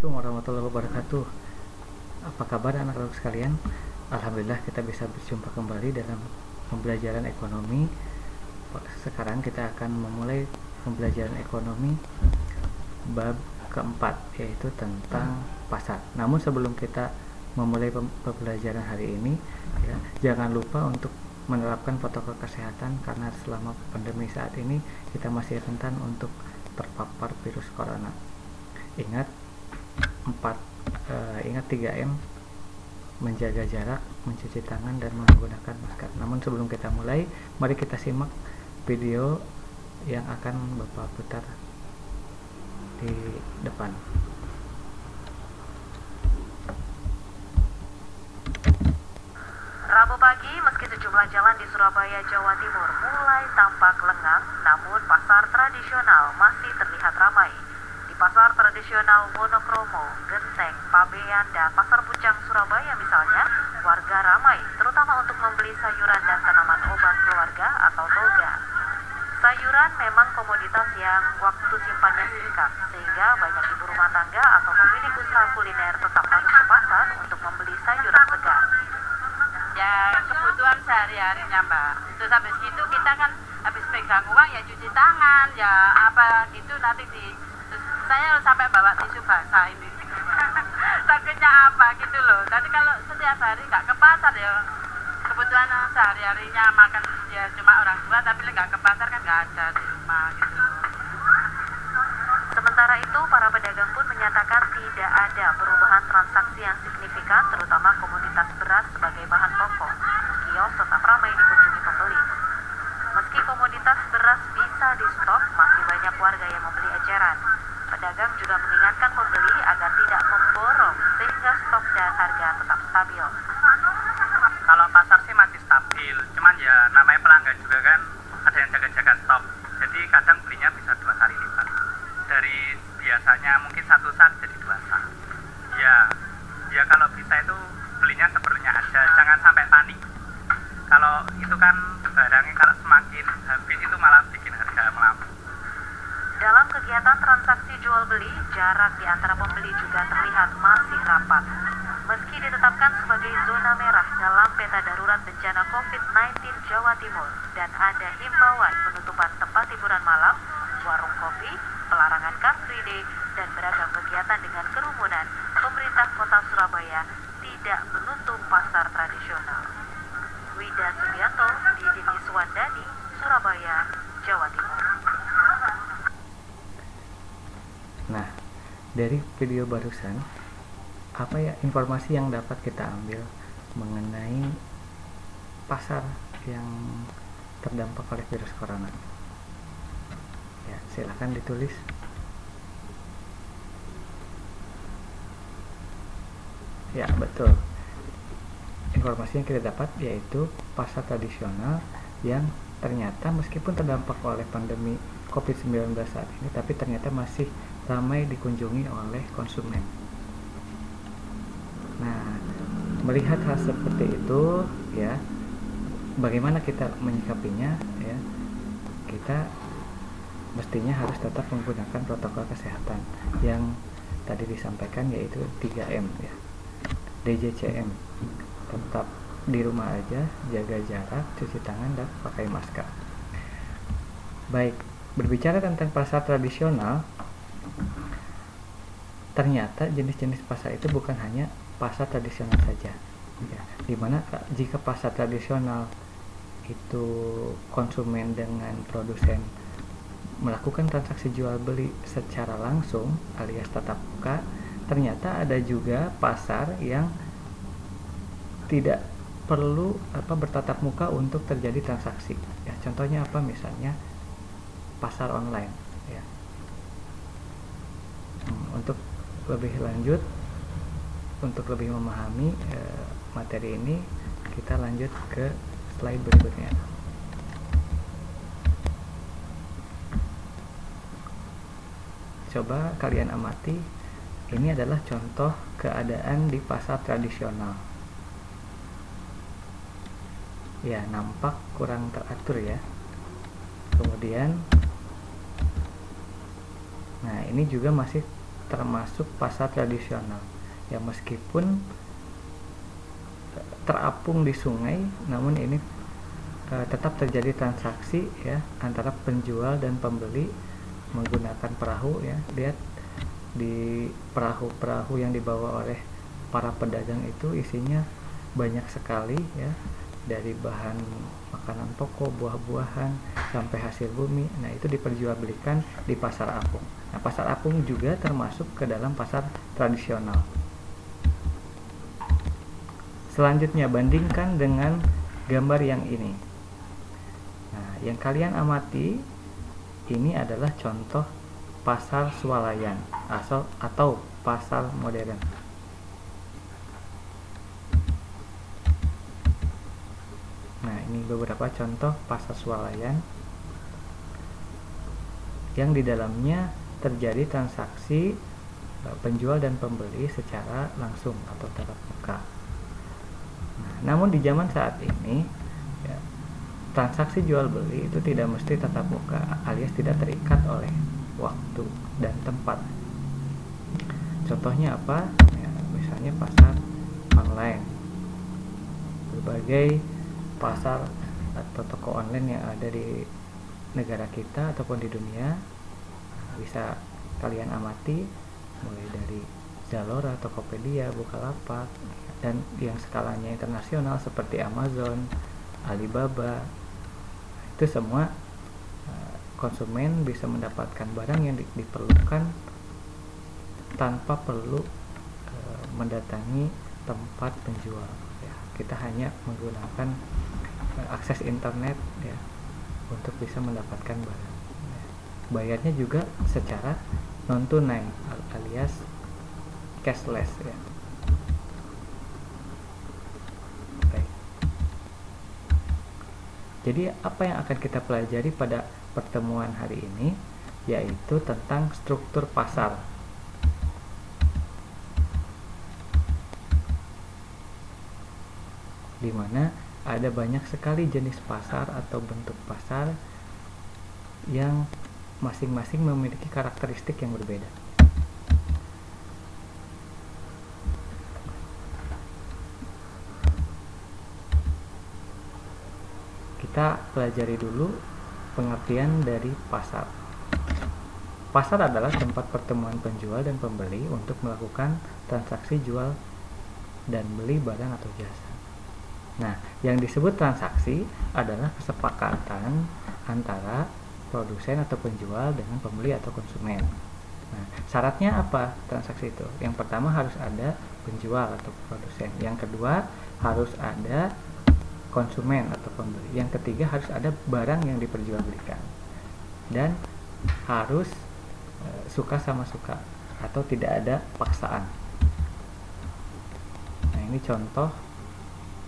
Assalamualaikum warahmatullahi wabarakatuh. Apa kabar anak-anak sekalian? Alhamdulillah kita bisa berjumpa kembali dalam pembelajaran ekonomi. Sekarang kita akan memulai pembelajaran ekonomi bab keempat, yaitu tentang pasar. Namun sebelum kita memulai pembelajaran hari ini, ya, jangan lupa untuk menerapkan protokol kesehatan karena selama pandemi saat ini kita masih rentan untuk terpapar virus corona. Ingat 3M, menjaga jarak, mencuci tangan, dan menggunakan masker. Namun sebelum kita mulai, mari kita simak video yang akan Bapak putar di depan. Rabu pagi, meski sejumlah jalan di Surabaya, Jawa Timur mulai tampak lengang, namun pasar tradisional masih terlihat ramai. Di pasar tradisional Wonokromo, Genteng, Pabean, dan Pasar Pucang Surabaya misalnya, warga ramai, terutama untuk membeli sayuran dan tanaman obat keluarga atau toga. Sayuran memang komoditas yang waktu simpannya singkat, sehingga banyak ibu rumah tangga atau pemilik usaha kuliner tetap harus ke pasar untuk membeli sayuran segar. Ya kebutuhan sehari-harinya Mbak. Terus habis gitu kita kan habis pegang uang ya cuci tangan, ya apa gitu nanti terus saya sampai bawa tisu basah ini. Takutnya apa gitu loh. Tadi kalau setiap hari nggak ke pasar ya kebutuhan sehari-harinya makan ya cuma orang tua, tapi nggak ke pasar kan nggak ada di rumah gitu loh. Sementara itu, para pedagang pun menyatakan tidak ada perubahan transaksi yang signifikan, terutama komoditas beras sebagai bahan pokok. Kios tetap ramai dikunjungi pembeli. Meski komoditas beras bisa di stok, masih banyak warga yang membeli eceran. Pedagang juga mengingatkan pembeli agar tidak memborong sehingga stok dan harga tetap stabil. Kalau pasar sih masih stabil, cuman ya namanya pelanggan juga kan ada yang jaga-jaga stok, jadi kadang belinya bisa 2 kali lipat dari biasanya, mungkin 1 sak jadi 2 sak. Ya kalau bisa itu belinya seperlunya aja, jangan sampai panik. Kalau itu kan barangnya kalau semakin habis itu malah bikin harga melambung. Dalam kegiatan transaksi jual beli, jarak di antara pembeli juga terlihat masih rapat. Meski ditetapkan sebagai zona merah dalam peta darurat bencana COVID-19 Jawa Timur dan ada himbauan penutupan tempat hiburan malam, warung kopi, pelarangan Car Free Day, dan beragam kegiatan dengan kerumunan, pemerintah kota Surabaya tidak menutup pasar tradisional. Wida Subianto, Didi Iswandani, Surabaya, Jawa Timur. Nah, dari video barusan, apa ya informasi yang dapat kita ambil mengenai pasar yang terdampak oleh virus corona? Ya, silakan ditulis. Ya, betul. Informasi yang kita dapat yaitu pasar tradisional yang ternyata meskipun terdampak oleh pandemi COVID-19 saat ini, tapi ternyata masih ramai dikunjungi oleh konsumen. Nah, melihat hal seperti itu, ya, bagaimana kita menyikapinya? Ya, kita mestinya harus tetap menggunakan protokol kesehatan yang tadi disampaikan, yaitu 3M, ya, DJCM. Tetap di rumah aja, jaga jarak, cuci tangan, dan pakai masker. Baik, berbicara tentang pasar tradisional, ternyata jenis-jenis pasar itu bukan hanya pasar tradisional saja, ya, dimana jika pasar tradisional itu konsumen dengan produsen melakukan transaksi jual beli secara langsung alias tatap muka, ternyata ada juga pasar yang tidak perlu bertatap muka untuk terjadi transaksi, ya. Contohnya apa? Misalnya pasar online, ya. Untuk lebih lanjut, untuk lebih memahami materi ini, kita lanjut ke slide berikutnya. Coba kalian amati, ini adalah contoh keadaan di pasar tradisional. Ya, nampak kurang teratur, ya. Kemudian, nah ini juga masih termasuk pasar tradisional. Ya, meskipun terapung di sungai, namun ini tetap terjadi transaksi ya antara penjual dan pembeli menggunakan perahu ya. Lihat di perahu-perahu yang dibawa oleh para pedagang itu isinya banyak sekali ya, dari bahan makanan pokok, buah-buahan sampai hasil bumi. Nah, itu diperjualbelikan di pasar apung. Nah, pasar apung juga termasuk ke dalam pasar tradisional. Selanjutnya, bandingkan dengan gambar yang ini. Nah, yang kalian amati ini adalah contoh pasar swalayan atau pasar modern. Nah, ini beberapa contoh pasar swalayan yang di dalamnya terjadi transaksi penjual dan pembeli secara langsung atau tatap muka. Nah, namun di zaman saat ini ya, transaksi jual beli itu tidak mesti tatap muka alias tidak terikat oleh waktu dan tempat. Contohnya apa? Ya, misalnya pasar online. Berbagai pasar atau toko online yang ada di negara kita ataupun di dunia bisa kalian amati, mulai dari Zalora, Tokopedia, Bukalapak, dan yang skalanya internasional seperti Amazon, Alibaba. Itu semua konsumen bisa mendapatkan barang yang diperlukan tanpa perlu mendatangi tempat penjual ya. Kita hanya menggunakan akses internet ya untuk bisa mendapatkan barang. Bayarnya juga secara non tunai alias cashless ya. Baik. Jadi apa yang akan kita pelajari pada pertemuan hari ini yaitu tentang struktur pasar. Di mana ada banyak sekali jenis pasar atau bentuk pasar yang masing-masing memiliki karakteristik yang berbeda. Kita pelajari dulu pengertian dari pasar. Pasar adalah tempat pertemuan penjual dan pembeli untuk melakukan transaksi jual dan beli barang atau jasa. Nah, yang disebut transaksi adalah kesepakatan antara produsen atau penjual dengan pembeli atau konsumen. Nah, syaratnya apa transaksi itu? Yang pertama harus ada penjual atau produsen. Yang kedua harus ada konsumen atau pembeli. Yang ketiga harus ada barang yang diperjualbelikan. Dan harus suka sama suka atau tidak ada paksaan. Nah, ini contoh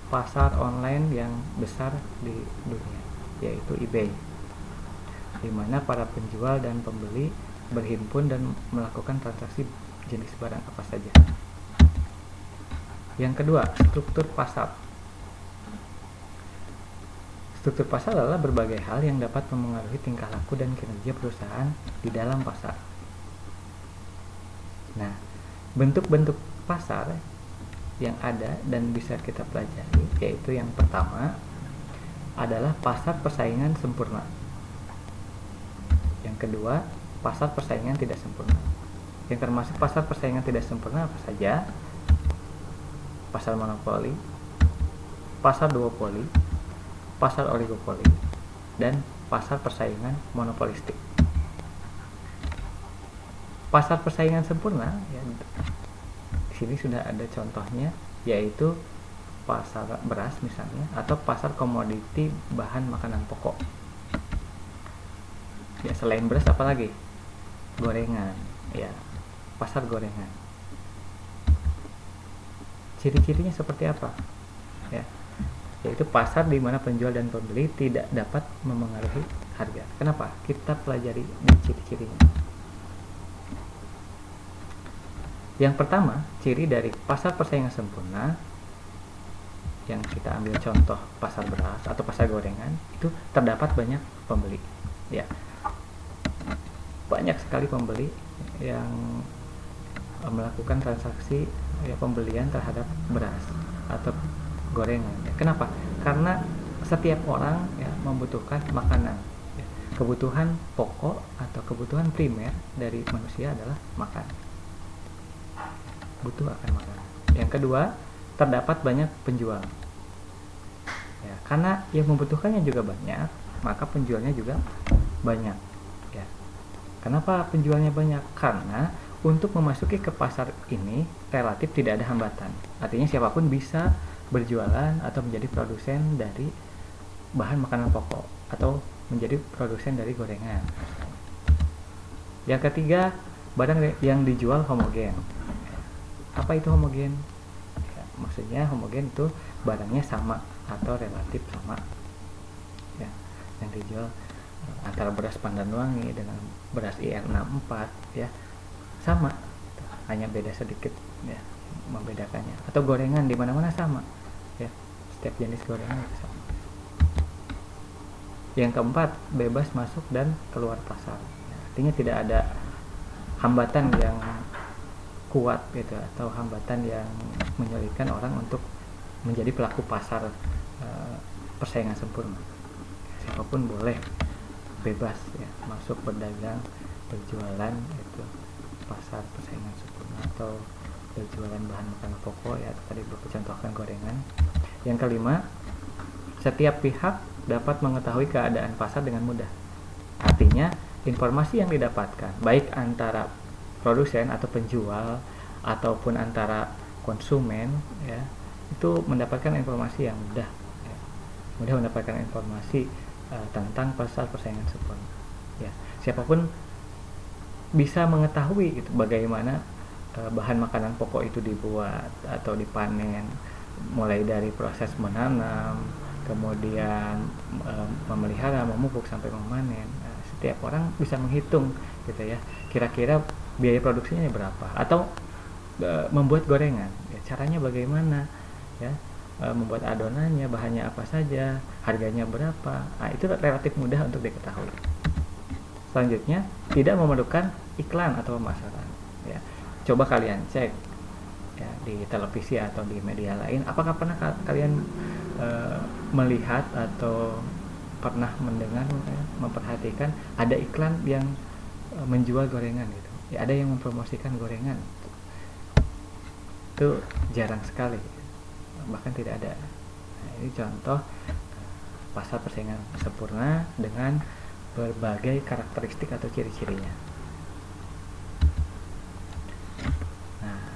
pasar online yang besar di dunia, yaitu eBay, di mana para penjual dan pembeli berhimpun dan melakukan transaksi jenis barang apa saja. Yang kedua, struktur pasar. Struktur pasar adalah berbagai hal yang dapat memengaruhi tingkah laku dan kinerja perusahaan di dalam pasar. Nah, bentuk-bentuk pasar yang ada dan bisa kita pelajari yaitu yang pertama adalah pasar persaingan sempurna. Yang kedua, pasar persaingan tidak sempurna. Yang termasuk pasar persaingan tidak sempurna apa saja? Pasar monopoli, pasar duopoli, pasar oligopoli, dan pasar persaingan monopolistik. Pasar persaingan sempurna ya, di sini sudah ada contohnya, yaitu pasar beras misalnya, atau pasar komoditi bahan makanan pokok. Ya, selain beras apalagi? Gorengan, ya, pasar gorengan. Ciri-cirinya seperti apa? Ya, yaitu pasar di mana penjual dan pembeli tidak dapat memengaruhi harga. Kenapa? Kita pelajari di ciri-cirinya. Yang pertama, ciri dari pasar persaingan sempurna yang kita ambil contoh pasar beras atau pasar gorengan, itu terdapat banyak pembeli. Ya, banyak sekali pembeli yang melakukan transaksi pembelian terhadap beras atau gorengan. Kenapa? Karena setiap orang membutuhkan makanan. Kebutuhan pokok atau kebutuhan primer dari manusia adalah makan. Butuh akan makanan. Yang kedua, terdapat banyak penjual. Karena yang membutuhkannya juga banyak, maka penjualnya juga banyak. Kenapa penjualnya banyak? Karena untuk memasuki ke pasar ini relatif tidak ada hambatan. Artinya siapapun bisa berjualan atau menjadi produsen dari bahan makanan pokok atau menjadi produsen dari gorengan. Yang ketiga, barang yang dijual homogen. Apa itu homogen? Maksudnya homogen itu barangnya sama atau relatif sama. Yang dijual antara beras Pandanwangi dengan beras IR64 sama, hanya beda sedikit membedakannya. Atau gorengan di mana-mana sama, setiap jenis gorengan itu sama. Yang keempat, bebas masuk dan keluar pasar. Artinya tidak ada hambatan yang kuat atau hambatan yang menyulitkan orang untuk menjadi pelaku pasar persaingan sempurna. Siapapun boleh bebas masuk berdagang, berjualan itu pasar persaingan sempurna atau berjualan bahan makanan pokok tadi bercontohkan gorengan. Yang kelima, setiap pihak dapat mengetahui keadaan pasar dengan mudah. Artinya informasi yang didapatkan baik antara produsen atau penjual ataupun antara konsumen itu mendapatkan informasi yang mudah mendapatkan informasi tentang pasar persaingan sempurna. Siapapun bisa mengetahui bagaimana bahan makanan pokok itu dibuat atau dipanen, mulai dari proses menanam, kemudian memelihara, memupuk sampai memanen. Setiap orang bisa menghitung kira-kira biaya produksinya berapa, atau membuat gorengan caranya bagaimana, membuat adonannya, bahannya apa saja, harganya berapa. Itu relatif mudah untuk diketahui. Selanjutnya, tidak memerlukan iklan atau pemasaran. Coba kalian cek di televisi atau di media lain, apakah pernah kalian melihat atau pernah mendengar, memperhatikan ada iklan yang menjual gorengan gitu? Ada yang mempromosikan gorengan. Itu jarang sekali, bahkan tidak ada. Ini contoh pasar persaingan sempurna dengan berbagai karakteristik atau ciri-cirinya.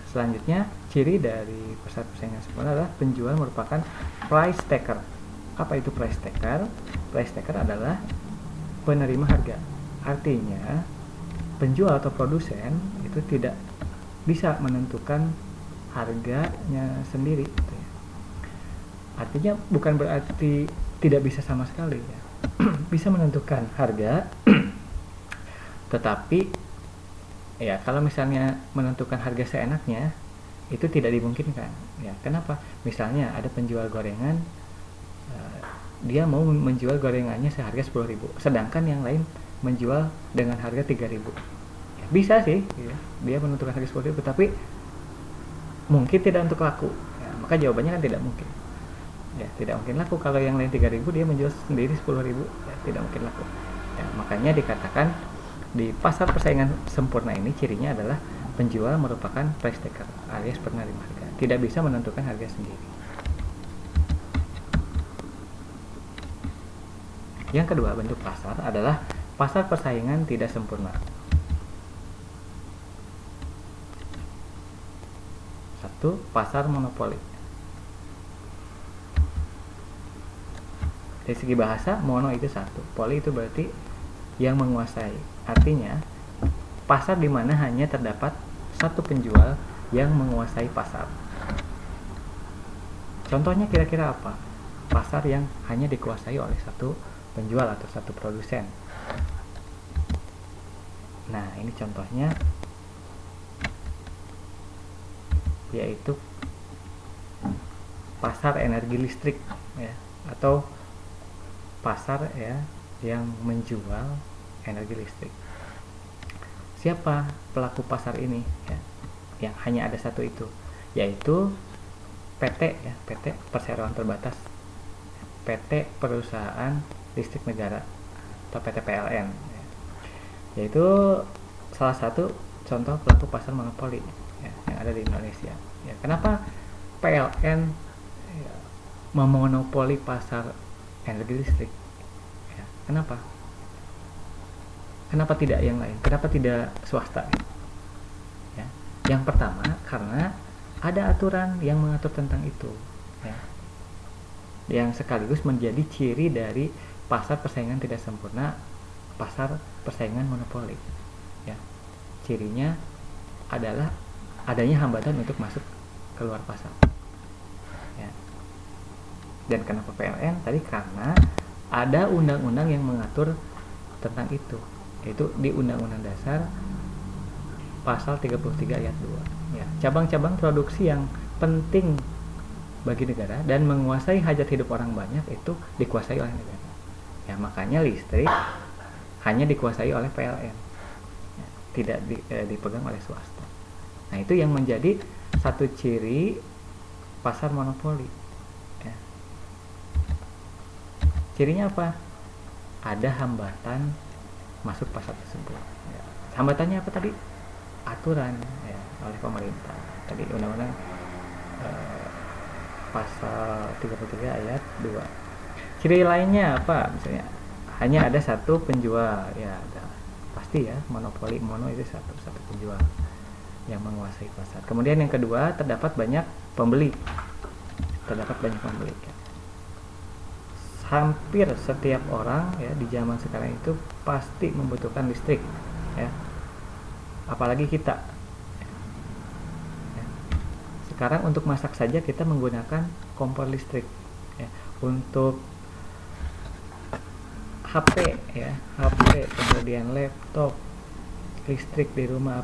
Selanjutnya, ciri dari pasar persaingan sempurna adalah penjual merupakan price taker. Apa itu price taker? Price taker adalah penerima harga. Artinya, penjual atau produsen itu tidak bisa menentukan harganya sendiri. Artinya bukan berarti tidak bisa sama sekali. Bisa menentukan harga, tetapi kalau misalnya menentukan harga seenaknya itu tidak dimungkinkan. Kenapa? Misalnya ada penjual gorengan, dia mau menjual gorengannya seharga 10.000, sedangkan yang lain menjual dengan harga 3.000. Bisa sih, dia menentukan harga 10.000, tapi mungkin tidak untuk laku. Maka jawabannya kan tidak mungkin. Tidak mungkin laku kalau yang lain 3.000, dia menjual sendiri 10.000, tidak mungkin laku. Makanya dikatakan di pasar persaingan sempurna ini cirinya adalah penjual merupakan price taker alias penerima harga, tidak bisa menentukan harga sendiri. Yang kedua bentuk pasar adalah pasar persaingan tidak sempurna. Satu, pasar monopoli. Dari segi bahasa, mono itu satu, poli itu berarti yang menguasai. Artinya pasar di mana hanya terdapat satu penjual yang menguasai pasar. Contohnya kira-kira apa? Pasar yang hanya dikuasai oleh satu penjual atau satu produsen. Nah, ini contohnya yaitu pasar energi listrik atau pasar yang menjual energi listrik. Siapa pelaku pasar ini? yang hanya ada satu itu, yaitu PT ya, PT Perseroan Terbatas, PT Perusahaan Listrik Negara atau PT PLN ya. Yaitu salah satu contoh pelaku pasar monopoli ya, yang ada di Indonesia ya. Kenapa PLN ya, memonopoli pasar energi listrik ya? Kenapa tidak yang lain? Kenapa tidak swasta ya? Yang pertama, karena ada aturan yang mengatur tentang itu ya, yang sekaligus menjadi ciri dari pasar persaingan tidak sempurna, pasar persaingan monopoli ya. Cirinya adalah adanya hambatan untuk masuk keluar pasar ya. Dan kenapa PLN tadi? Karena ada undang-undang yang mengatur tentang itu, yaitu di Undang-Undang Dasar pasal 33 ayat 2 ya. Cabang-cabang produksi yang penting bagi negara dan menguasai hajat hidup orang banyak itu dikuasai oleh negara ya. Makanya listrik hanya dikuasai oleh PLN ya, tidak dipegang oleh swasta. Nah, itu yang menjadi satu ciri pasar monopoli ya. Cirinya apa? Ada hambatan masuk pasar tersebut ya. Hambatannya apa tadi? Aturan ya, oleh pemerintah. Tadi undang-undang pasal 33 ayat 2. Ciri lainnya apa? Misalnya hanya ada satu penjual ya, pasti ya, monopoli, mono itu satu penjual yang menguasai pasar. Kemudian yang kedua, terdapat banyak pembeli ya. Hampir setiap orang ya di zaman sekarang itu pasti membutuhkan listrik ya, apalagi kita ya. Sekarang untuk masak saja kita menggunakan kompor listrik ya. Untuk HP ya, HP, kemudian laptop, listrik di rumah,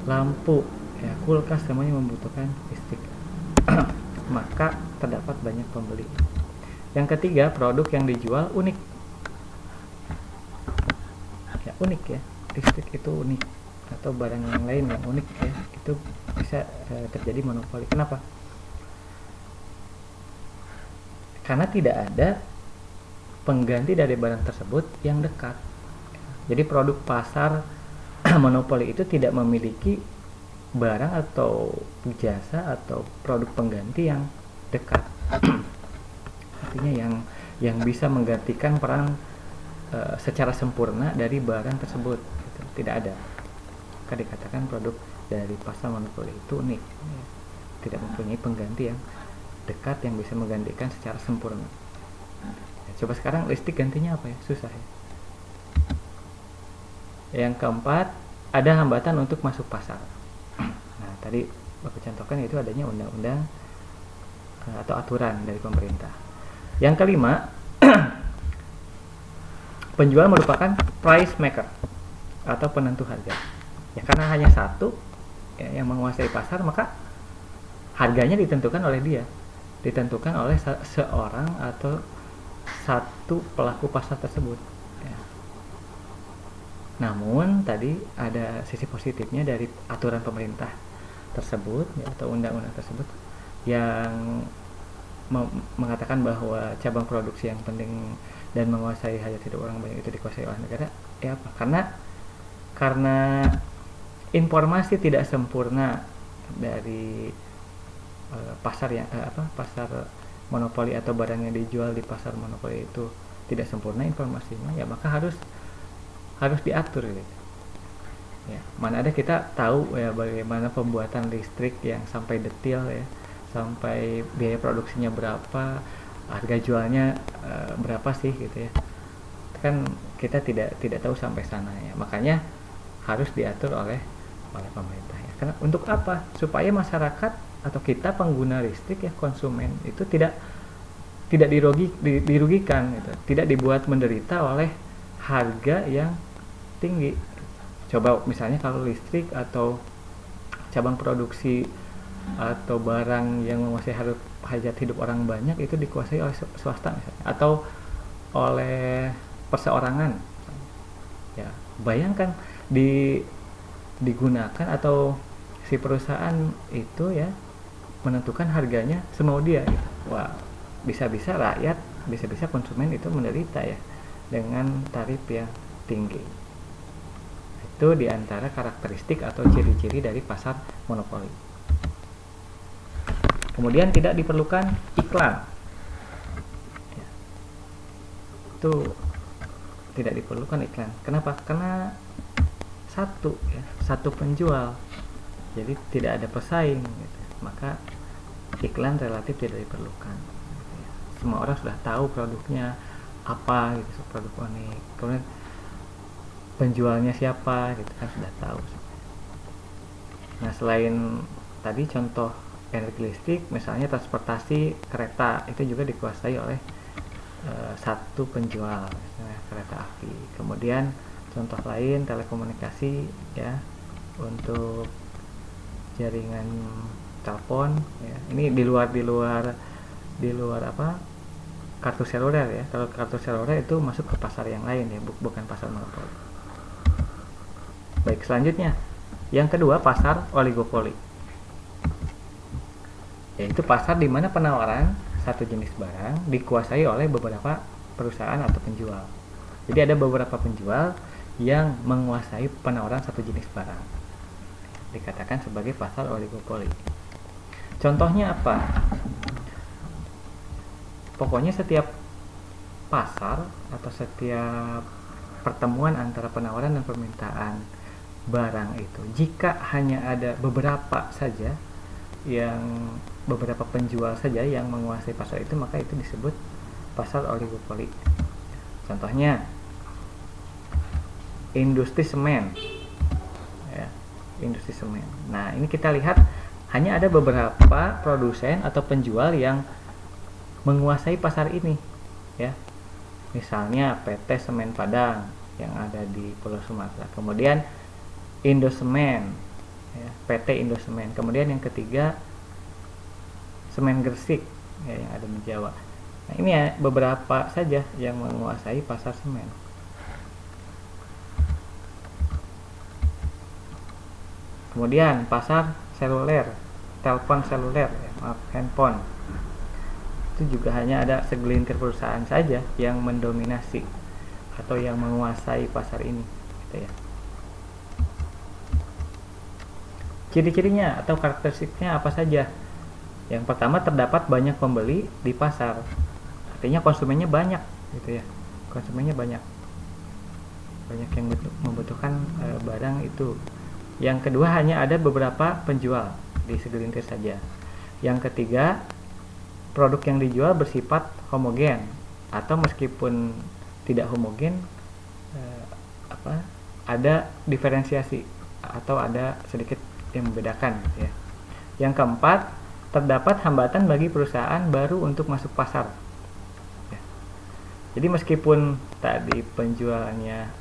lampu ya, kulkas, semuanya membutuhkan listrik. Maka terdapat banyak pembeli. Yang ketiga, produk yang dijual unik ya, unik ya, listrik itu unik, atau barang yang lain yang unik ya, itu bisa terjadi monopoli. Kenapa? Karena tidak ada pengganti dari barang tersebut yang dekat. Jadi produk pasar monopoli itu tidak memiliki barang atau jasa atau produk pengganti yang dekat. Artinya yang bisa menggantikan peran secara sempurna dari barang tersebut gitu. Tidak ada. Maka dikatakan produk dari pasar monopoli itu unik ya. Tidak mempunyai pengganti yang dekat yang bisa menggantikan secara sempurna ya. Coba sekarang listrik gantinya apa ya? Susah ya. Yang keempat, ada hambatan untuk masuk pasar. Nah, tadi Bapak contohkan itu adanya undang-undang atau aturan dari pemerintah. Yang kelima, penjual merupakan price maker atau penentu harga. Ya, karena hanya satu ya, yang menguasai pasar, maka harganya ditentukan oleh dia, ditentukan oleh seorang atau satu pelaku pasar tersebut. Ya. Namun tadi ada sisi positifnya dari aturan pemerintah tersebut ya, atau undang-undang tersebut yang mengatakan bahwa cabang produksi yang penting dan menguasai hajat hidup orang banyak itu dikuasai oleh negara. Ya apa? Karena informasi tidak sempurna dari pasar yang pasar monopoli atau barang yang dijual di pasar monopoli itu tidak sempurna informasinya, ya maka harus diatur gitu. Ya, mana ada kita tahu ya bagaimana pembuatan listrik yang sampai detail ya, sampai biaya produksinya berapa, harga jualnya berapa sih gitu ya. Kan kita tidak tahu sampai sana ya. Makanya harus diatur oleh pemerintah ya. Karena untuk apa? Supaya masyarakat atau kita pengguna listrik ya, konsumen itu tidak dirugikan gitu. Tidak dibuat menderita oleh harga yang tinggi. Coba misalnya kalau listrik atau cabang produksi atau barang yang menguasai hajat hidup orang banyak itu dikuasai oleh swasta misalnya, atau oleh perseorangan ya, bayangkan di digunakan atau si perusahaan itu ya menentukan harganya semau dia gitu. Wah, bisa-bisa rakyat, bisa-bisa konsumen itu menderita ya dengan tarif yang tinggi. Itu diantara karakteristik atau ciri-ciri dari pasar monopoli. Kemudian tidak diperlukan iklan. Ya. Itu tidak diperlukan iklan. Kenapa? Karena satu penjual, jadi tidak ada pesaing gitu. Maka iklan relatif tidak diperlukan. Semua orang sudah tahu produknya apa gitu, produk unik, kemudian penjualnya siapa gitu kan sudah tahu. Nah, selain tadi contoh energi listrik, misalnya transportasi kereta itu juga dikuasai oleh satu penjual, misalnya kereta api. Kemudian contoh lain telekomunikasi ya, untuk jaringan telepon ya. Ini di luar apa, kartu seluler ya. Kalau kartu seluler itu masuk ke pasar yang lain ya, bukan pasar monopoli. Baik, selanjutnya yang kedua, pasar oligopoli, yaitu pasar di mana penawaran satu jenis barang dikuasai oleh beberapa perusahaan atau penjual. Jadi ada beberapa penjual yang menguasai penawaran satu jenis barang, dikatakan sebagai pasar oligopoli. Contohnya apa? Pokoknya setiap pasar atau setiap pertemuan antara penawaran dan permintaan barang itu, jika hanya ada beberapa penjual saja yang menguasai pasar itu, maka itu disebut pasar oligopoli. Contohnya industri semen ya, industri semen. Nah, ini kita lihat hanya ada beberapa produsen atau penjual yang menguasai pasar ini ya. Misalnya PT Semen Padang yang ada di Pulau Sumatera, kemudian Indosemen ya, PT Indosemen, kemudian yang ketiga Semen Gresik ya, yang ada di Jawa. Nah, ini ya beberapa saja yang menguasai pasar semen. Kemudian pasar seluler, telepon seluler ya, handphone. Itu juga hanya ada segelintir perusahaan saja yang mendominasi atau yang menguasai pasar ini gitu ya. Ciri-cirinya atau karakteristiknya apa saja? Yang pertama, terdapat banyak pembeli di pasar. Artinya konsumennya banyak gitu ya. Konsumennya banyak yang membutuhkan barang itu. Yang kedua, hanya ada beberapa penjual di segelintir saja. Yang ketiga, produk yang dijual bersifat homogen atau meskipun tidak homogen ada diferensiasi atau ada sedikit yang membedakan ya. Yang keempat, terdapat hambatan bagi perusahaan baru untuk masuk pasar ya. Jadi meskipun tadi penjualnya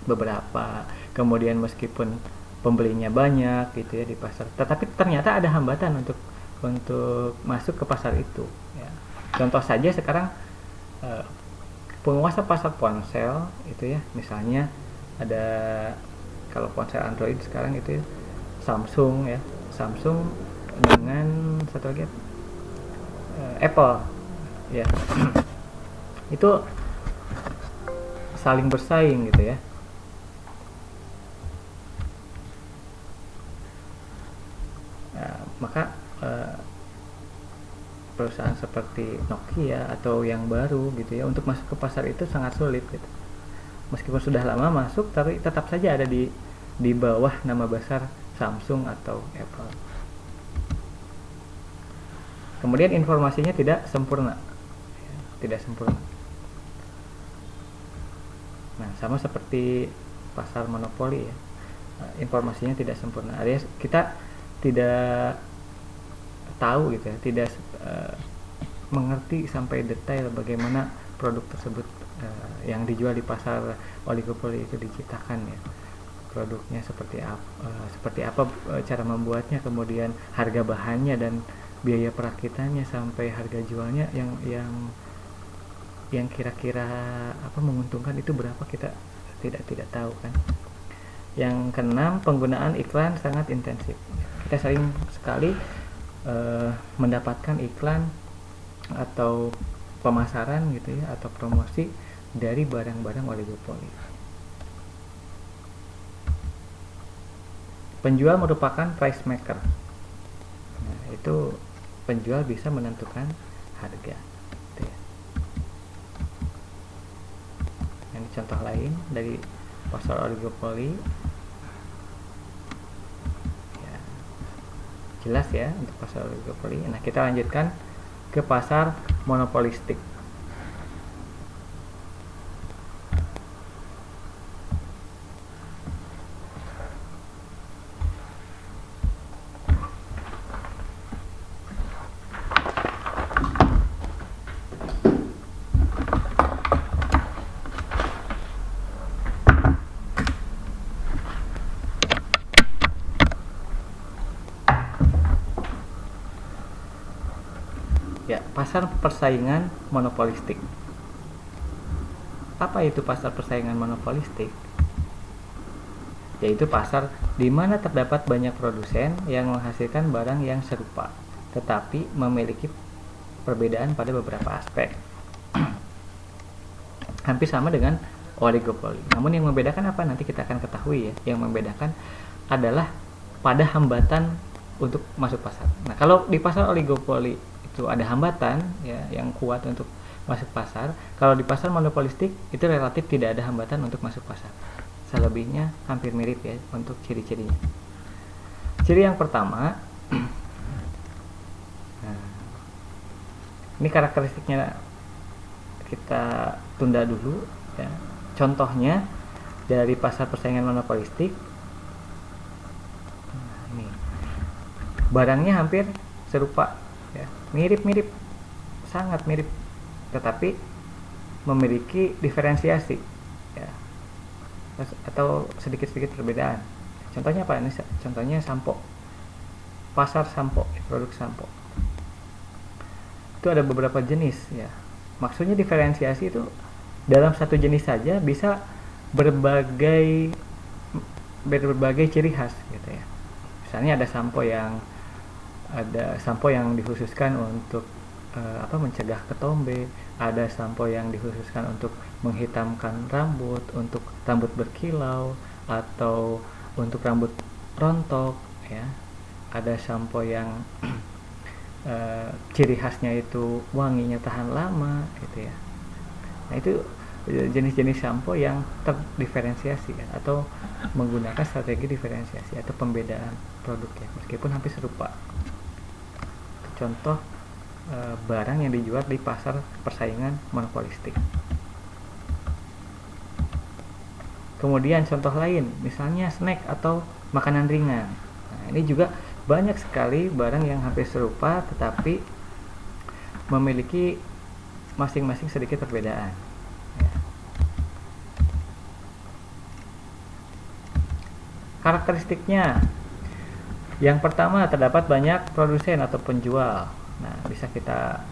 beberapa, kemudian meskipun pembelinya banyak gitu ya di pasar, tetapi ternyata ada hambatan untuk masuk ke pasar itu ya. Contoh saja sekarang penguasa pasar ponsel itu ya, misalnya ada, kalau ponsel Android sekarang itu ya, Samsung ya, Samsung dengan satu lagi Apple ya. Itu saling bersaing gitu ya. Nah, maka perusahaan seperti Nokia atau yang baru gitu ya, untuk masuk ke pasar itu sangat sulit gitu. Meskipun sudah lama masuk, tapi tetap saja ada di bawah nama besar Samsung atau Apple. Kemudian informasinya tidak sempurna ya, tidak sempurna. Nah, sama seperti pasar monopoli ya, informasinya tidak sempurna. Alias kita tidak tahu gitu ya, tidak mengerti sampai detail bagaimana produk tersebut yang dijual di pasar oligopoli itu diciptakan ya. Produknya seperti apa, cara membuatnya, kemudian harga bahannya dan biaya perakitannya sampai harga jualnya yang kira-kira menguntungkan itu berapa, kita tidak tahu kan. Yang keenam, penggunaan iklan sangat intensif. Kita sering sekali mendapatkan iklan atau pemasaran gitu ya, atau promosi dari barang-barang oligopoli. Penjual merupakan price maker. Nah, itu penjual bisa menentukan harga. Gitu ya. Ini contoh lain dari pasar oligopoli. Ya, jelas ya untuk pasar oligopoli. Nah, kita lanjutkan ke pasar monopolistik. Ya, pasar persaingan monopolistik. Apa itu pasar persaingan monopolistik? Yaitu pasar di mana terdapat banyak produsen yang menghasilkan barang yang serupa, tetapi memiliki perbedaan pada beberapa aspek. Hampir sama dengan oligopoli. Namun yang membedakan apa? Nanti kita akan ketahui ya. Yang membedakan adalah pada hambatan untuk masuk pasar. Nah, kalau di pasar oligopoli itu ada hambatan ya yang kuat untuk masuk pasar. Kalau di pasar monopolistik itu relatif tidak ada hambatan untuk masuk pasar. Selebihnya hampir mirip ya untuk ciri-cirinya. Ciri yang pertama, nah, ini karakteristiknya kita tunda dulu ya. Contohnya dari pasar persaingan monopolistik, nah, ini barangnya hampir serupa ya, mirip-mirip, sangat mirip, tetapi memiliki diferensiasi ya, atau sedikit-sedikit perbedaan. Contohnya apa? Ini contohnya sampo, pasar sampo, produk sampo. Itu ada beberapa jenis ya. Maksudnya diferensiasi itu dalam satu jenis saja bisa berbagai ciri khas gitu ya. Misalnya ada sampo yang dikhususkan untuk mencegah ketombe, ada sampo yang dikhususkan untuk menghitamkan rambut, untuk rambut berkilau atau untuk rambut rontok ya. Ada sampo yang ciri khasnya itu wanginya tahan lama gitu ya. Nah, itu jenis-jenis sampo yang terdiferensiasi ya, atau menggunakan strategi diferensiasi atau pembedaan produk ya, meskipun hampir serupa. Contoh barang yang dijual di pasar persaingan monopolistik. Kemudian contoh lain, misalnya snack atau makanan ringan. Nah, ini juga banyak sekali barang yang hampir serupa tetapi memiliki masing-masing sedikit perbedaan. Ya. Karakteristiknya, yang pertama terdapat banyak produsen atau penjual. Nah, bisa kita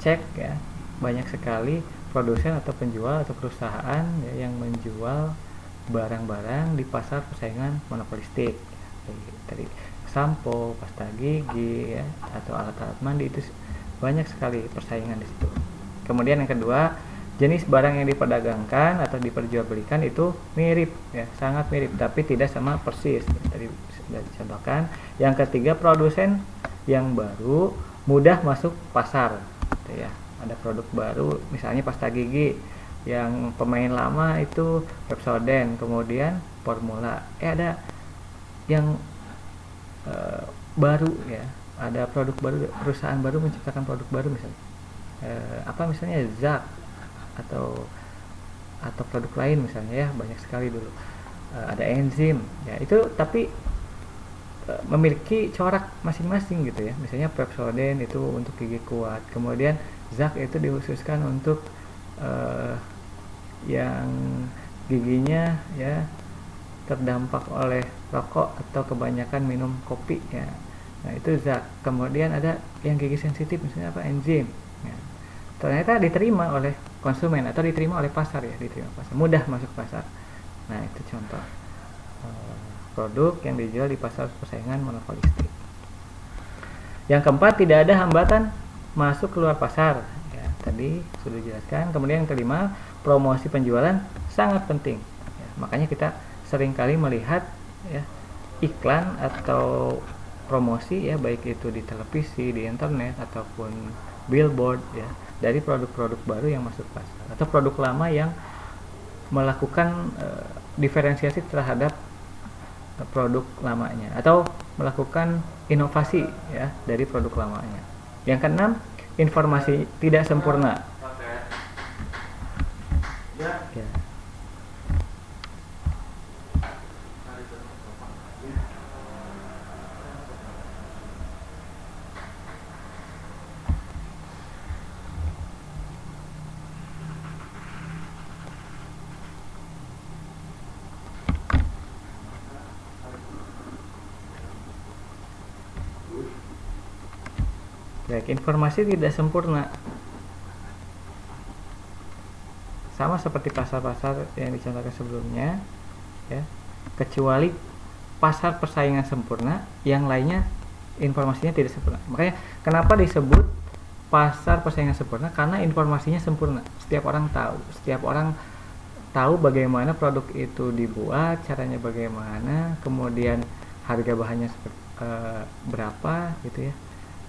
cek ya, banyak sekali produsen atau penjual atau perusahaan ya, yang menjual barang-barang di pasar persaingan monopolistik. Tadi sampo, pasta gigi ya, atau alat-alat mandi, itu banyak sekali persaingan di situ. Kemudian yang kedua, jenis barang yang diperdagangkan atau diperjualbelikan itu mirip ya, sangat mirip tapi tidak sama persis. Tadi sudah dicontohkan. Yang ketiga, produsen yang baru mudah masuk pasar gitu ya. Ada produk baru misalnya pasta gigi, yang pemain lama itu Pepsodent, kemudian Formula. Ada yang baru ya, ada produk baru, perusahaan baru menciptakan produk baru misalnya misalnya Zak atau produk lain misalnya ya, banyak sekali dulu. Ada enzim ya, itu tapi memiliki corak masing-masing gitu ya. Misalnya Pepsodent itu untuk gigi kuat, kemudian Zak itu dikhususkan untuk yang giginya ya terdampak oleh rokok atau kebanyakan minum kopi ya. Nah, itu Zak. Kemudian ada yang gigi sensitif misalnya enzim ya. Ternyata diterima oleh konsumen atau diterima oleh pasar ya, diterima pasar, mudah masuk pasar. Nah, itu contoh produk yang dijual di pasar persaingan monopolistik. Yang keempat, tidak ada hambatan masuk keluar pasar. Ya, tadi sudah dijelaskan. Kemudian yang kelima, promosi penjualan sangat penting. Ya, makanya kita seringkali melihat ya, iklan atau promosi ya, baik itu di televisi, di internet ataupun billboard ya, dari produk-produk baru yang masuk pasar atau produk lama yang melakukan diferensiasi terhadap produk lamanya atau melakukan inovasi ya dari produk lamanya. Yang keenam, informasi tidak sempurna. Ya. Baik, informasi tidak sempurna. Sama seperti pasar-pasar yang dicontohkan sebelumnya, ya. Kecuali pasar persaingan sempurna, yang lainnya informasinya tidak sempurna. Makanya kenapa disebut pasar persaingan sempurna? Karena informasinya sempurna. Setiap orang tahu bagaimana produk itu dibuat, caranya bagaimana, kemudian harga bahannya berapa gitu ya.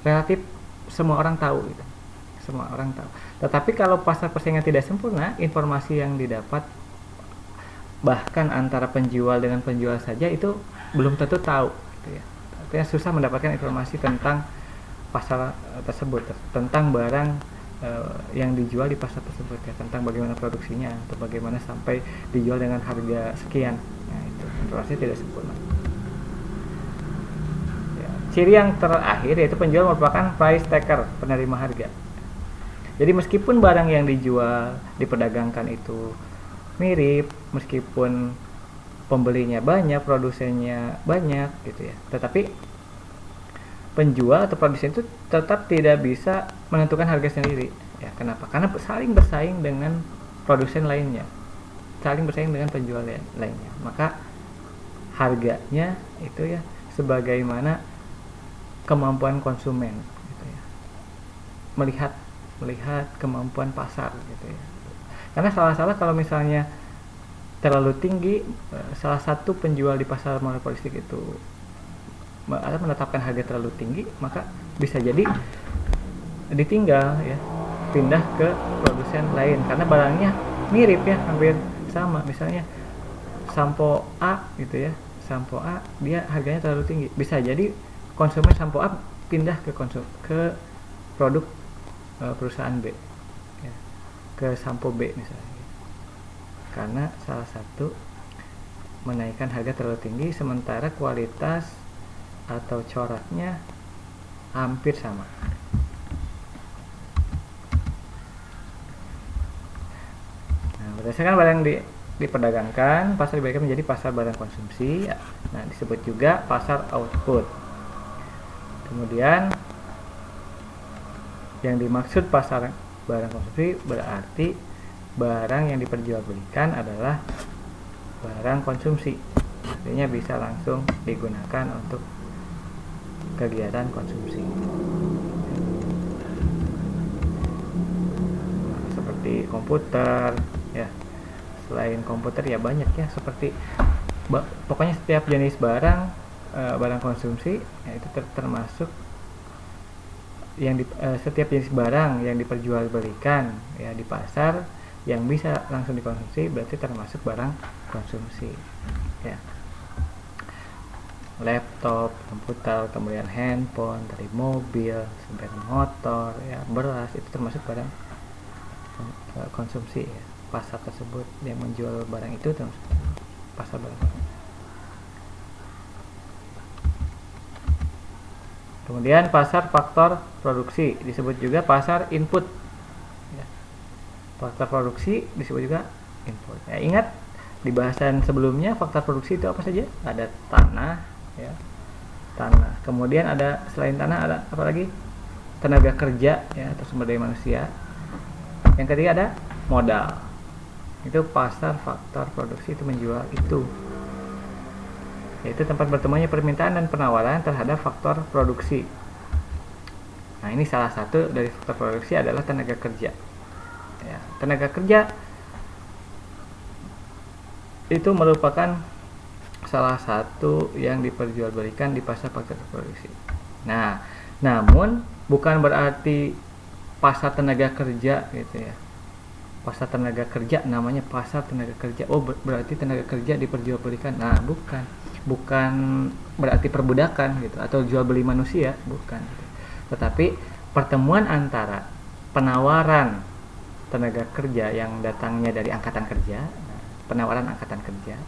Relatif semua orang tahu gitu. Semua orang tahu. Tetapi kalau pasar persaingan tidak sempurna, informasi yang didapat bahkan antara penjual dengan penjual saja itu belum tentu tahu gitu ya. Artinya susah mendapatkan informasi tentang pasar tersebut, tentang barang yang dijual di pasar tersebut ya, tentang bagaimana produksinya atau bagaimana sampai dijual dengan harga sekian. Nah, itu informasinya tidak sempurna. Ciri yang terakhir yaitu penjual merupakan price taker, penerima harga. Jadi meskipun barang yang dijual, diperdagangkan itu mirip, meskipun pembelinya banyak, produsennya banyak gitu ya, tetapi penjual atau produsen itu tetap tidak bisa menentukan harga sendiri. Ya, kenapa? Karena saling bersaing dengan produsen lainnya, saling bersaing dengan penjual lainnya. Maka harganya itu ya sebagaimana kemampuan konsumen gitu ya, melihat kemampuan pasar gitu ya. Karena salah kalau misalnya terlalu tinggi, salah satu penjual di pasar monopolistik itu menetapkan harga terlalu tinggi, maka bisa jadi ditinggal ya, pindah ke produsen lain karena barangnya mirip ya, hampir sama. Misalnya sampo A gitu ya, sampo A dia harganya terlalu tinggi, bisa jadi konsumen sampo A pindah ke produk perusahaan B ya, ke sampo B misalnya, karena salah satu menaikkan harga terlalu tinggi sementara kualitas atau coraknya hampir sama. Nah, berdasarkan barang diperdagangkan, pasar dibagi menjadi pasar barang konsumsi. Nah, disebut juga pasar output. Kemudian yang dimaksud pasar barang konsumsi berarti barang yang diperjualbelikan adalah barang konsumsi, artinya bisa langsung digunakan untuk kegiatan konsumsi. Nah, seperti komputer ya, selain komputer ya banyak ya, seperti pokoknya setiap jenis barang konsumsi ya, itu termasuk yang setiap jenis barang yang diperjualbelikan ya di pasar yang bisa langsung dikonsumsi berarti termasuk barang konsumsi ya. Laptop, komputer, kemudian handphone, dari mobil, sepeda motor ya, beras, itu termasuk barang konsumsi ya. Pasar tersebut yang menjual barang itu termasuk pasar barang konsumsi. Kemudian pasar faktor produksi disebut juga pasar input ya. Faktor produksi disebut juga input ya. Ingat di bahasan sebelumnya faktor produksi itu apa saja? Ada tanah ya, tanah, kemudian ada selain tanah ada apa lagi? Tenaga kerja ya, atau sumber daya manusia. Yang ketiga ada modal Itu pasar faktor produksi itu menjual itu, yaitu tempat bertemunya permintaan dan penawaran terhadap faktor produksi. Nah, ini salah satu dari faktor produksi adalah tenaga kerja. Ya, tenaga kerja itu merupakan salah satu yang diperjualbelikan di pasar faktor produksi. Nah, namun bukan berarti pasar tenaga kerja gitu ya. Pasar tenaga kerja namanya pasar tenaga kerja. Oh, berarti tenaga kerja diperjualbelikan. Nah, bukan berarti perbudakan gitu atau jual beli manusia, bukan gitu. Tetapi pertemuan antara penawaran tenaga kerja yang datangnya dari angkatan kerja, penawaran angkatan kerja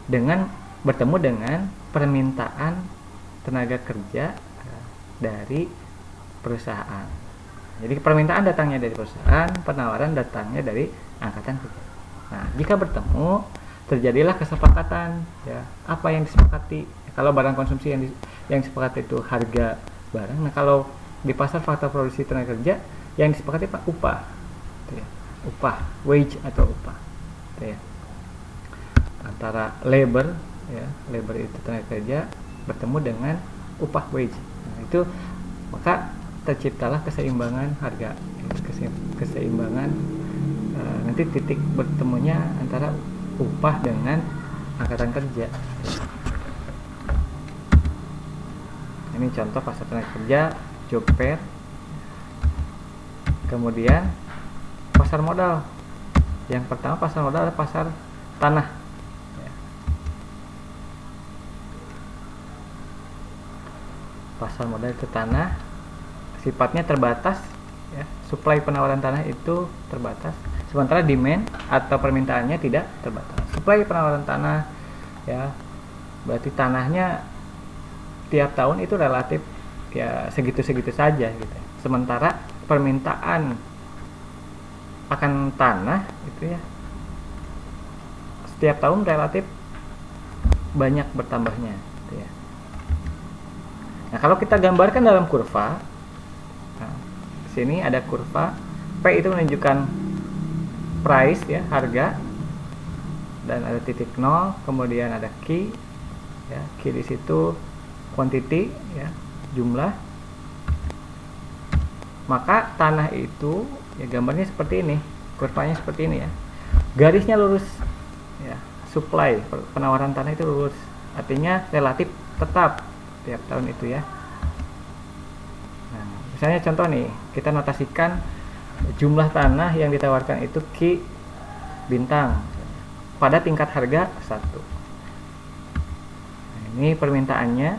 dengan bertemu dengan permintaan tenaga kerja dari perusahaan. Jadi permintaan datangnya dari perusahaan, penawaran datangnya dari angkatan kerja. Nah, jika bertemu, terjadilah kesepakatan. Ya, apa yang disepakati? Kalau barang konsumsi yang disepakati itu harga barang. Nah, kalau di pasar faktor produksi tenaga kerja yang disepakati upah, gitu ya. Upah, wage atau upah, gitu ya. Antara labor, ya, labor itu tenaga kerja bertemu dengan upah wage. Nah, itu maka terciptalah keseimbangan harga, keseimbangan nanti titik bertemunya antara upah dengan angkatan kerja. Ini contoh pasar tenaga kerja, job fair. Kemudian pasar modal. Yang pertama pasar modal adalah pasar tanah. Pasar modal itu tanah, sifatnya terbatas, ya, supply penawaran tanah itu terbatas, sementara demand atau permintaannya tidak terbatas. Supply penawaran tanah, ya, berarti tanahnya tiap tahun itu relatif ya segitu-segitu saja gitu. Sementara permintaan akan tanah itu ya setiap tahun relatif banyak bertambahnya gitu ya. Nah, kalau kita gambarkan dalam kurva, nah, sini ada kurva P itu menunjukkan price ya, harga, dan ada titik 0, kemudian ada Q ya, Q di situ quantity ya, jumlah. Maka tanah itu ya gambarnya seperti ini, kurvanya seperti ini ya. Garisnya lurus ya, supply penawaran tanah itu lurus, artinya relatif tetap tiap tahun itu ya. Nah, misalnya contoh nih, kita notasikan jumlah tanah yang ditawarkan itu Q bintang pada tingkat harga 1. Nah, ini permintaannya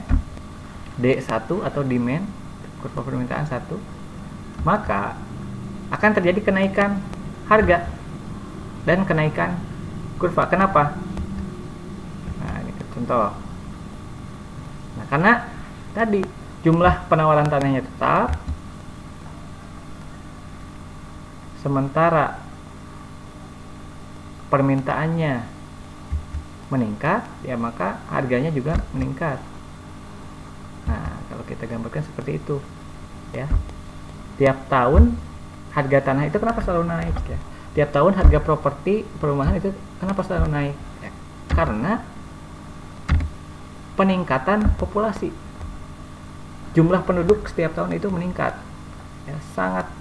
D1 atau demand, kurva permintaan 1. Maka akan terjadi kenaikan harga dan kenaikan kurva. Kenapa? Nah, ini contoh. Nah, karena tadi jumlah penawaran tanahnya tetap, sementara permintaannya meningkat, ya maka harganya juga meningkat. Nah, kalau kita gambarkan seperti itu, ya. Tiap tahun harga tanah itu kenapa selalu naik? Ya? Tiap tahun harga properti perumahan itu kenapa selalu naik? Ya, karena peningkatan populasi, jumlah penduduk setiap tahun itu meningkat, ya, sangat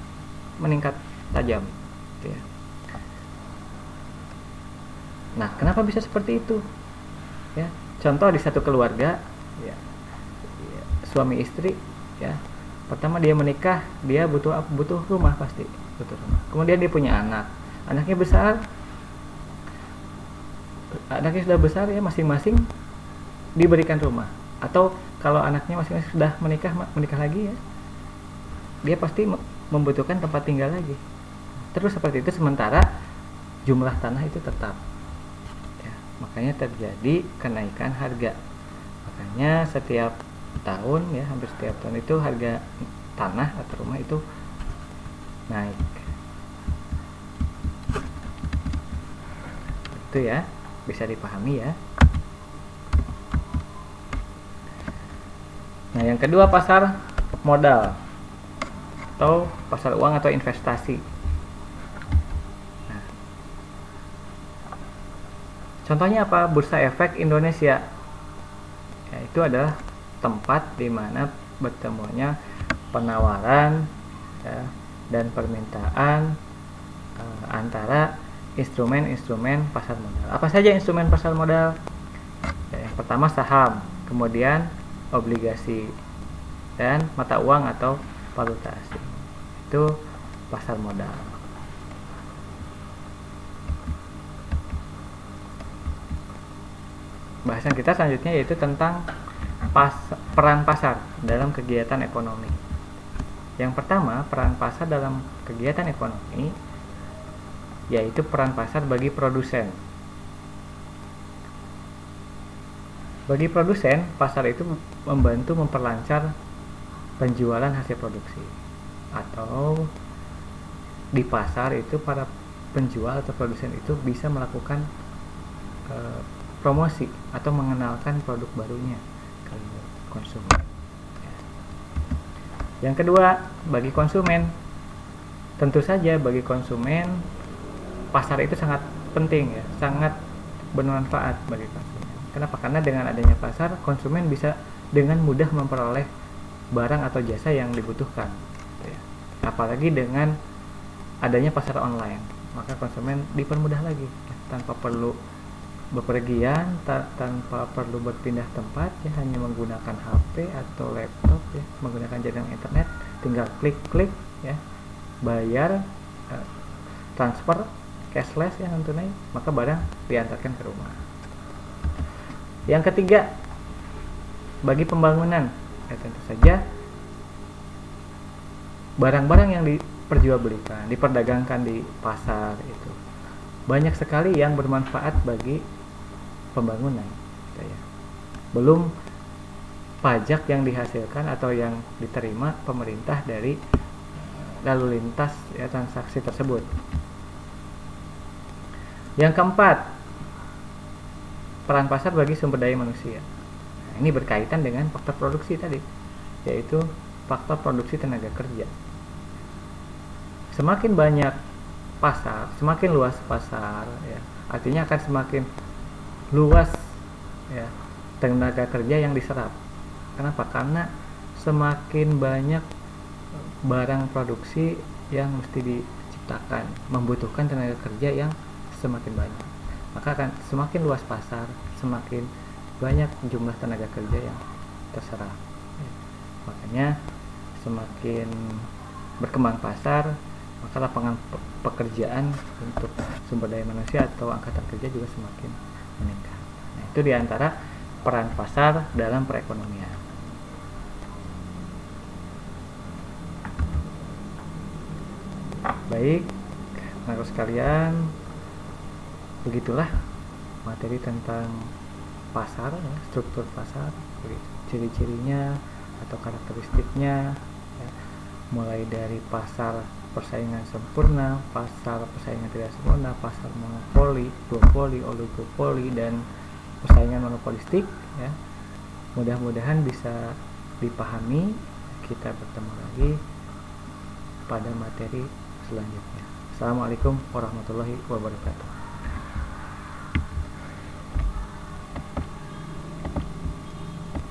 meningkat tajam, gitu ya. Nah, kenapa bisa seperti itu? Ya, contoh di satu keluarga, ya, suami istri, ya, pertama dia menikah, dia butuh rumah pasti, butuh rumah. Kemudian dia punya anak, anaknya besar, anaknya sudah besar ya, masing-masing diberikan rumah. Atau kalau anaknya masing-masing sudah menikah lagi ya, dia pasti membutuhkan tempat tinggal lagi. Terus seperti itu, sementara jumlah tanah itu tetap ya, makanya terjadi kenaikan harga. Makanya setiap tahun ya, hampir setiap tahun itu harga tanah atau rumah itu naik. Itu ya, bisa dipahami ya. Nah, yang kedua pasar modal atau pasar uang atau investasi. Nah, Contohnya apa? Bursa Efek Indonesia. Ya, itu adalah tempat di mana bertemunya penawaran ya, dan permintaan antara instrumen-instrumen pasar modal. Apa saja instrumen pasar modal? Ya, yang pertama saham, kemudian obligasi, dan mata uang atau valuta asing. Itu pasar modal. Bahasan kita selanjutnya yaitu tentang peran pasar dalam kegiatan ekonomi. Yang pertama, peran pasar dalam kegiatan ekonomi yaitu peran pasar bagi produsen. Bagi produsen, pasar itu membantu memperlancar penjualan hasil produksi. Atau di pasar itu para penjual atau produsen itu bisa melakukan promosi atau mengenalkan produk barunya ke konsumen. Yang kedua, bagi konsumen, tentu saja bagi konsumen pasar itu sangat penting ya, sangat bermanfaat bagi konsumen. Kenapa? Karena dengan adanya pasar, konsumen bisa dengan mudah memperoleh barang atau jasa yang dibutuhkan. Ya. Apalagi dengan adanya pasar online, maka konsumen dipermudah lagi ya, tanpa perlu bepergian, tanpa perlu berpindah tempat ya, hanya menggunakan HP atau laptop ya, menggunakan jaringan internet, tinggal klik-klik ya, bayar, transfer cashless ya, non tunai, maka barang diantarkan ke rumah. Yang ketiga, bagi pembangunan ya, tentu saja barang-barang yang diperjualbelikan, diperdagangkan di pasar itu banyak sekali yang bermanfaat bagi pembangunan ya. Belum pajak yang dihasilkan atau yang diterima pemerintah dari lalu lintas ya, transaksi tersebut. Yang keempat, peran pasar bagi sumber daya manusia. Nah, ini berkaitan dengan faktor produksi tadi, yaitu faktor produksi tenaga kerja. Semakin banyak pasar, semakin luas pasar ya, artinya akan semakin luas ya tenaga kerja yang diserap. Kenapa? Karena semakin banyak barang produksi yang mesti diciptakan, membutuhkan tenaga kerja yang semakin banyak, maka akan semakin luas pasar, semakin banyak jumlah tenaga kerja yang terserap ya. Makanya semakin berkembang pasar, maka lapangan pekerjaan untuk sumber daya manusia atau angkatan kerja juga semakin meningkat. Nah, itu diantara peran pasar dalam perekonomian. Baik, teman-teman sekalian, begitulah materi tentang pasar, ya, struktur pasar, ciri-cirinya atau karakteristiknya, ya, mulai dari pasar persaingan sempurna, pasar persaingan tidak sempurna, pasar monopoli, duopoli, oligopoli, dan persaingan monopolistik ya. Mudah-mudahan bisa dipahami. Kita bertemu lagi pada materi selanjutnya. Assalamualaikum warahmatullahi wabarakatuh.